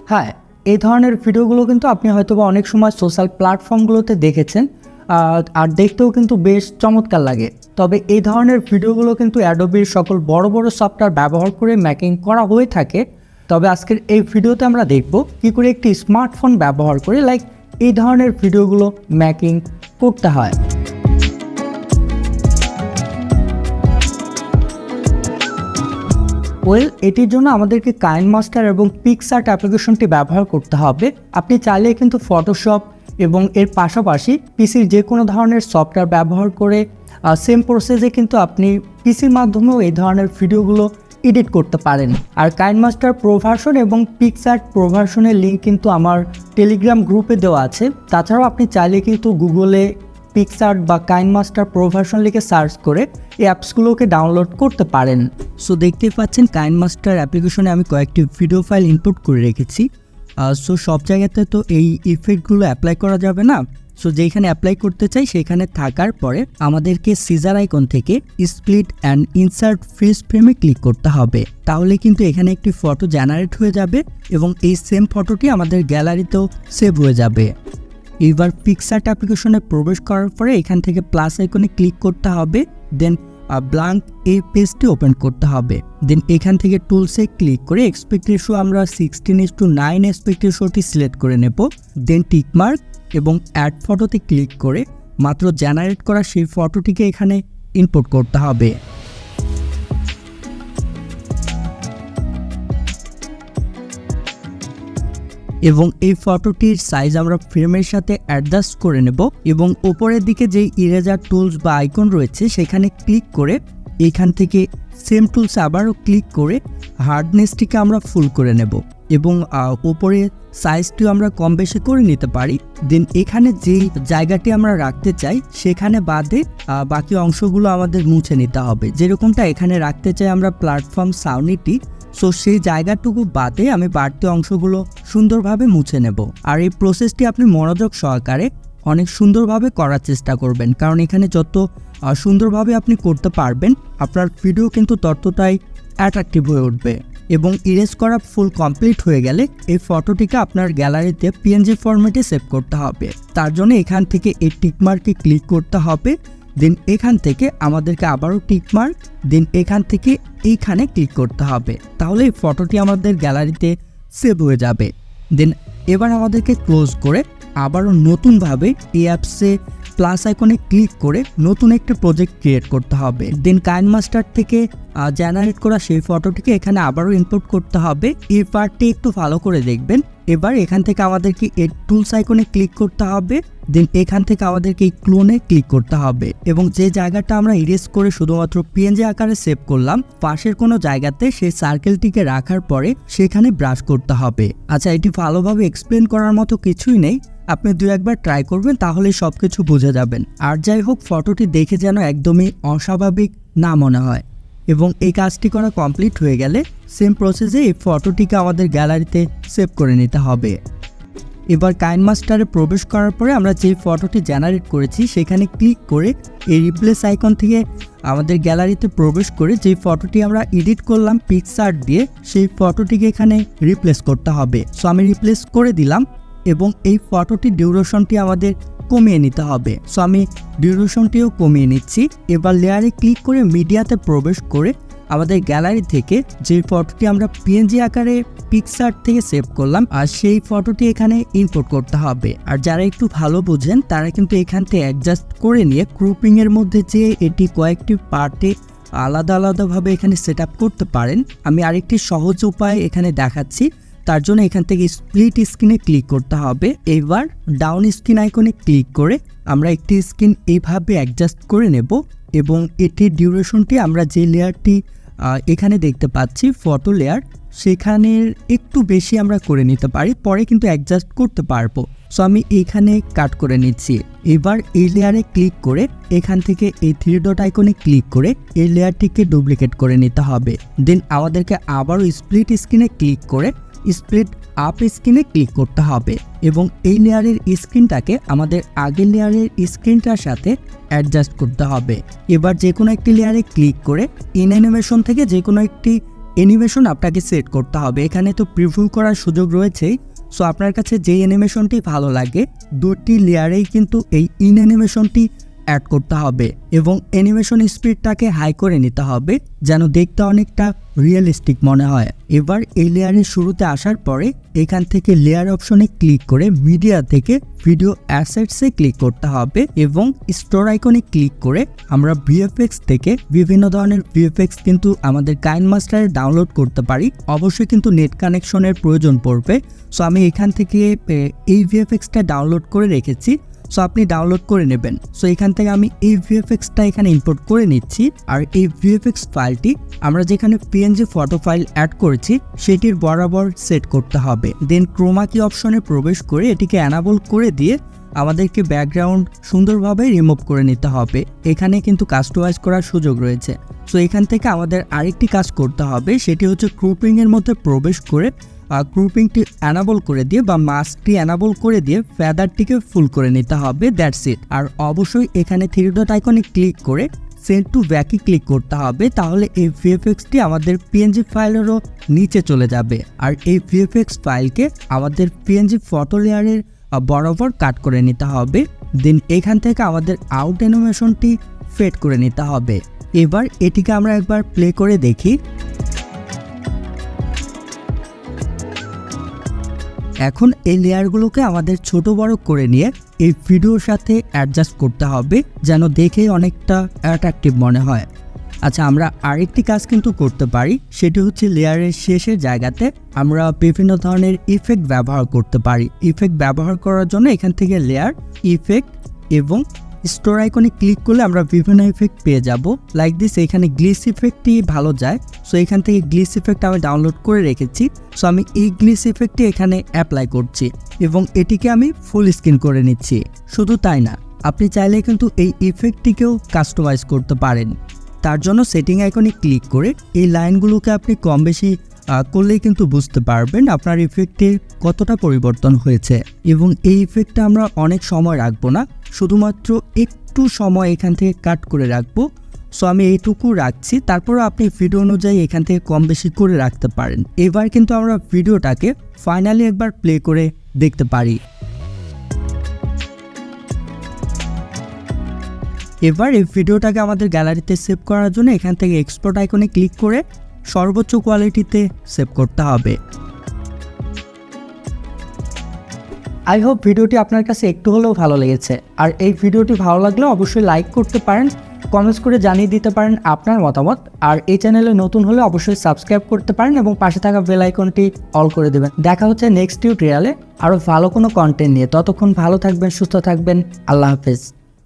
হ্যাঁ, এই ধরনের ভিডিওগুলো কিন্তু আপনি হয়তোবা অনেক সময় সোশ্যাল প্ল্যাটফর্মগুলোতে দেখেছেন, আর দেখতেও কিন্তু বেশ চমৎকার লাগে। তবে এই ধরনের ভিডিওগুলো কিন্তু অ্যাডোবির সকল বড় বড় সফটওয়্যার ব্যবহার করে মেকিং করা হয়ে থাকে। তবে আজকের এই ভিডিওতে আমরা দেখব কী করে একটি স্মার্টফোন ব্যবহার করে এই ধরনের ভিডিওগুলো মেকিং করতে হয়। এটির জন্য আমাদেরকে কাইনমাস্টার এবং পিক্সআর্ট অ্যাপ্লিকেশনটি ব্যবহার করতে হবে। আপনি চাইলে কিন্তু ফটোশপ এবং এর পাশাপাশি পিসির যে কোনো ধরনের সফটওয়্যার ব্যবহার করে সেম প্রসেসে কিন্তু আপনি পিসির মাধ্যমেও এই ধরনের ভিডিওগুলো এডিট করতে পারেন। আর কাইনমাস্টার প্রো ভার্সন এবং পিক্সআর্ট প্রো ভার্সনের লিঙ্ক কিন্তু আমার টেলিগ্রাম গ্রুপে দেওয়া আছে। তাছাড়াও আপনি চাইলে কিন্তু গুগলে পিক্সআর্ট বা কাইনমাস্টার প্রো ভার্সন লিখে সার্চ করে এই অ্যাপসগুলোকে ডাউনলোড করতে পারেন। সো দেখতেই পাচ্ছেন কাইনমাস্টার অ্যাপ্লিকেশনে আমি কয়েকটি ভিডিও ফাইল ইনপুট করে রেখেছি। সো সব জায়গাতে তো এই ইফেক্টগুলো অ্যাপ্লাই করা যাবে না। সো যেখানে অ্যাপ্লাই করতে চাই সেখানে থাকার পরে আমাদেরকে সিজার আইকন থেকে স্প্লিট অ্যান্ড ইনসার্ট ফ্রিজ ফ্রেমে ক্লিক করতে হবে। তাহলে কিন্তু এখানে একটি ফটো জেনারেট হয়ে যাবে এবং এই সেম ফটোটি আমাদের গ্যালারিতেও সেভ হয়ে যাবে। এবার পিক্সআর্ট অ্যাপ্লিকেশনে প্রবেশ করার পরে এখান থেকে প্লাস আইকনে ক্লিক করতে হবে, দেন ব্ল্যাঙ্ক এই পেজটি ওপেন করতে হবে। দেন এখান থেকে টুলসে ক্লিক করে এক্সপেক্ট রেশিও আমরা 16:9 এক্সপেক্ট রেশিওটি সিলেক্ট করে নেব। দেন টিকমার্ক এবং অ্যাড ফটোতে ক্লিক করে মাত্র জেনারেট করা সেই ফটোটিকে এখানে ইনপুট করতে হবে। এবং এই ফটোটির সাইজ আমরা ফ্রেমের সাথে অ্যাডজাস্ট করে নেব এবং উপরের দিকে যে ইরেজার টুলস বা আইকন রয়েছে সেখানে ক্লিক করে এখান থেকে সেম টুলস আবারও ক্লিক করে হার্ডনেসটিকে আমরা ফুল করে নেব এবং উপরে সাইজটিও আমরা কম বেশি করে নিতে পারি। দেন এখানে যেই জায়গাটি আমরা রাখতে চাই সেখানে বাদে বাকি অংশগুলো আমাদের মুছে নিতে হবে। যেরকমটা এখানে রাখতে চাই আমরা প্ল্যাটফর্ম সাউনিটি, সো সেই জায়গাটুকু বাদে আমি বাড়তি অংশগুলো সুন্দরভাবে মুছে নেব। আর এই প্রসেসটি আপনি মনোযোগ সহকারে অনেক সুন্দরভাবে করার চেষ্টা করবেন, কারণ এখানে যত সুন্দরভাবে আপনি করতে পারবেন আপনার ভিডিও কিন্তু ততটাই অ্যাট্রাকটিভ হয়ে উঠবে। এবং ইরেজ করা ফুল কমপ্লিট হয়ে গেলে এই ফটোটিকে আপনার গ্যালারিতে পিএনজি ফরম্যাটে সেভ করতে হবে। তার জন্য এখান থেকে এই টিকমার্কে ক্লিক করতে হবে। দেন এখান থেকে আমাদেরকে আবারও টিকমার্ক, দেন এখান থেকে এইখানে ক্লিক করতে হবে। তাহলে এই ফটোটি আমাদের গ্যালারিতে সেভ হয়ে যাবে। দেন এবার আমাদেরকে ক্লোজ করে আবারও নতুনভাবে এই অ্যাপসে প্লাস আইকনে ক্লিক করে নতুন একটা প্রজেক্ট ক্রিয়েট করতে হবে। দেন কাইনমাস্টার থেকে জেনারেট করা সেই ফটোটিকে এখানে আবারও ইনপুট করতে হবে। এই পার্টটি একটু ভালো করে দেখবেন। এবার এখান থেকে আমাদেরকে এই টুলস আইকনে ক্লিক করতে হবে। দেন এখান থেকে আমাদেরকে এই ক্লোনে ক্লিক করতে হবে এবং যে জায়গাটা আমরা ইরেজ করে শুধুমাত্র পিএনজি আকারে সেভ করলাম পাশের কোনো জায়গাতে সেই সার্কেলটিকে রাখার পরে সেখানে ব্রাশ করতে হবে। আচ্ছা, এটি ভালোভাবে এক্সপ্লেন করার মতো কিছুই নেই, আপনি 2-1বার ট্রাই করবেন তাহলে সবকিছু বুঝে যাবেন। আর যাই হোক, ফটোটি দেখে যেন একদমই অস্বাভাবিক না মনে হয়। এবং এই কাজটি করা কমপ্লিট হয়ে গেলে সেম প্রসেসে এই ফটোটিকে আমাদের গ্যালারিতে সেভ করে নিতে হবে। এবার কাইনমাস্টারে প্রবেশ করার পরে আমরা যে ফটোটি জেনারেট করেছি সেখানে ক্লিক করে এই রিপ্লেস আইকন থেকে আমাদের গ্যালারিতে প্রবেশ করে যে ফটোটি আমরা এডিট করলাম পিক্সআর্ট দিয়ে সেই ফটোটিকে এখানে রিপ্লেস করতে হবে। সো আমি রিপ্লেস করে দিলাম এবং এই ফটোটির ডিউরেশনটি আমাদের কমিয়ে নিতে হবে। সো আমি ডিউরেশনটিও কমিয়ে নিচ্ছি। এবার লেয়ারে ক্লিক করে মিডিয়াতে প্রবেশ করে আমাদের গ্যালারি থেকে যে ফটোটি আমরা পিএনজি আকারে পিক্সআর্ট থেকে সেভ করলাম আর সেই ফটোটি এখানে ইনপুট করতে হবে। আর যারা একটু ভালো বোঝেন তারা কিন্তু এখান থেকে অ্যাডজাস্ট করে নিয়ে গ্রুপিং এর মধ্যে যে এটি কয়েকটি পার্টে আলাদা আলাদাভাবে এখানে সেট আপ করতে পারেন। আমি আরেকটি সহজ উপায় এখানে দেখাচ্ছি। তার জন্য এখান থেকে স্প্লিট স্ক্রিনে ক্লিক করতে হবে। এবার ডাউন স্ক্রিন আইকনে ক্লিক করে আমরা একটি স্ক্রিন এইভাবে অ্যাডজাস্ট করে নেব এবং এটির ডিউরেশনটি আমরা যে লেয়ারটি এখানে দেখতে পাচ্ছি ফটো লেয়ার সেখানের একটু বেশি আমরা করে নিতে পারি, পরে কিন্তু অ্যাডজাস্ট করতে পারবো। সো আমি এইখানে কাট করে নিচ্ছি। এবার এই লেয়ারে ক্লিক করে এখান থেকে এই 3 ডট আইকনে ক্লিক করে এই লেয়ারটিকে ডুপ্লিকেট করে নিতে হবে। দেন আমাদেরকে আবারও স্প্লিট স্ক্রিনে ক্লিক করে স্প্লিট আপ স্ক্রিনে ক্লিক করতে হবে এবং এই লেয়ারের স্ক্রিনটাকে আমাদের আগের লেয়ারের স্ক্রিনটার সাথে অ্যাডজাস্ট করতে হবে। এবার যে কোনো একটি লেয়ারে ক্লিক করে ইন অ্যানিমেশন থেকে যে কোনো একটি অ্যানিমেশন আপনাকে সেট করতে হবে। এখানে তো প্রিভিউ করার সুযোগ রয়েছেই। সো আপনার কাছে যেই অ্যানিমেশনটি ভালো লাগে দুটি লেয়ারেই কিন্তু এই ইন অ্যানিমেশনটি অ্যাড করতে হবে এবং অ্যানিমেশন স্পিডটাকে হাই করে নিতে হবে যেন দেখতে অনেকটা রিয়েলিস্টিক মনে হয়। এবার এই লেয়ারের শুরুতে আসার পরে এখান থেকে লেয়ার অপশনে ক্লিক করে মিডিয়া থেকে ভিডিও অ্যাসেটসে ক্লিক করতে হবে এবং স্টোর আইকনে ক্লিক করে আমরা ভিএফএক্স থেকে বিভিন্ন ধরনের ভিএফএক্স কিন্তু আমাদের কাইনমাস্টারে ডাউনলোড করতে পারি। অবশ্যই কিন্তু নেট কানেকশনের প্রয়োজন পড়বে। সো আমি এখান থেকে এই ভিএফএক্সটা ডাউনলোড করে রেখেছি। সো আপনি ডাউনলোড করে নেবেন। সো এখান থেকে আমি এই ভিএফএক্সটা এখানে ইম্পোর্ট করে নিচ্ছি। আর এই ভিএফএক্স ফাইলটি আমরা যেখানে পিএনজি ফটো ফাইল অ্যাড করেছি সেটির বরাবর সেট করতে হবে। দেন ক্রোমা কি অপশনে প্রবেশ করে এটিকে অ্যানাবল করে দিয়ে আমাদেরকে ব্যাকগ্রাউন্ড সুন্দরভাবে রিমুভ করে নিতে হবে। এখানে কিন্তু কাস্টমাইজ করার সুযোগ রয়েছে। সো এখান থেকে আমাদের আরেকটি কাজ করতে হবে, সেটি হচ্ছে ক্রুপিংয়ের মধ্যে প্রবেশ করে গ্রুপিংটি অ্যানাবল করে দিয়ে বা মাস্কটি অ্যানাবল করে দিয়ে ফেদারটিকে ফুল করে নিতে হবে। That's it. আর অবশ্যই এখানে 3 ডট আইকনে ক্লিক করে সেন্ড টু ব্যাকে ক্লিক করতে হবে, তাহলে এই ভিএফএক্সটি আমাদের পিএনজি ফাইলেরও নিচে চলে যাবে। আর এই ভিএফএক্স ফাইলকে আমাদের পিএনজি ফটো লেয়ারের বরাবর কাট করে নিতে হবে। দেন এখান থেকে আমাদের আউট অ্যানিমেশনটি ফেড করে নিতে হবে। এবার এটিকে আমরা একবার প্লে করে দেখি। এখন এই লেয়ারগুলোকে আমাদের ছোট বড় করে নিয়ে এই ভিডিওর সাথে অ্যাডজাস্ট করতে হবে যেন দেখে অনেকটা অ্যাট্রাকটিভ মনে হয়। আচ্ছা, আমরা আরেকটি কাজ কিন্তু করতে পারি, সেটি হচ্ছে লেয়ারের শেষের জায়গাতে আমরা বিভিন্ন ধরনের ইফেক্ট ব্যবহার করতে পারি। ইফেক্ট ব্যবহার করার জন্য এখান থেকে লেয়ার, ইফেক্ট এবং স্টোর আইকনে ক্লিক করলে আমরা বিভিন্ন ইফেক্ট পেয়ে যাব। লাইক দিস, এখানে গ্লিস ইফেক্টটি ভালো যায়। সো এখান থেকে গ্লিস ইফেক্ট আমি ডাউনলোড করে রেখেছি। সো আমি এই গ্লিস ইফেক্টটি এখানে অ্যাপ্লাই করছি এবং এটিকে আমি ফুল স্ক্রিন করে নিচ্ছি। শুধু তাই না, আপনি চাইলে কিন্তু এই ইফেক্টটিকেও কাস্টমাইজ করতে পারেন। তার জন্য সেটিং আইকনে ক্লিক করে এই লাইনগুলোকে আপনি কম বেশি করলেই কিন্তু বুঝতে পারবেন আপনার ইফেক্টের কতটা পরিবর্তন হয়েছে। এবং এই ইফেক্টটা আমরা অনেক সময় রাখবো না, শুধুমাত্র একটু সময় এখান থেকে কাট করে রাখবো। সো আমি এইটুকু রাখছি, তারপরে আপনি ভিডিও অনুযায়ী এখান থেকে কম বেশি করে রাখতে পারেন। এবার কিন্তু আমরা ভিডিওটাকে ফাইনালি একবার প্লে করে দেখতে পারি। এবার এই ভিডিওটাকে আমাদের গ্যালারিতে সেভ করার জন্য এখান থেকে এক্সপোর্ট আইকনে ক্লিক করে সর্বোচ্চ কোয়ালিটিতে সেভ করতে হবে। আই হোপ ভিডিওটি আপনার কাছে একটু হলেও ভালো লেগেছে। আর এই ভিডিওটি ভালো লাগলে অবশ্যই লাইক করতে পারেন, কমেন্টস করে জানিয়ে দিতে পারেন আপনার মতামত। আর এই চ্যানেলে নতুন হলে অবশ্যই সাবস্ক্রাইব করতে পারেন এবং পাশে থাকা বেল আইকনটি অল করে দেবেন। দেখা হচ্ছে নেক্সট টিউটোরিয়ালে আরও ভালো কোনো কন্টেন্ট নিয়ে। ততক্ষণ ভালো থাকবেন, সুস্থ থাকবেন। আল্লাহ হাফেজ।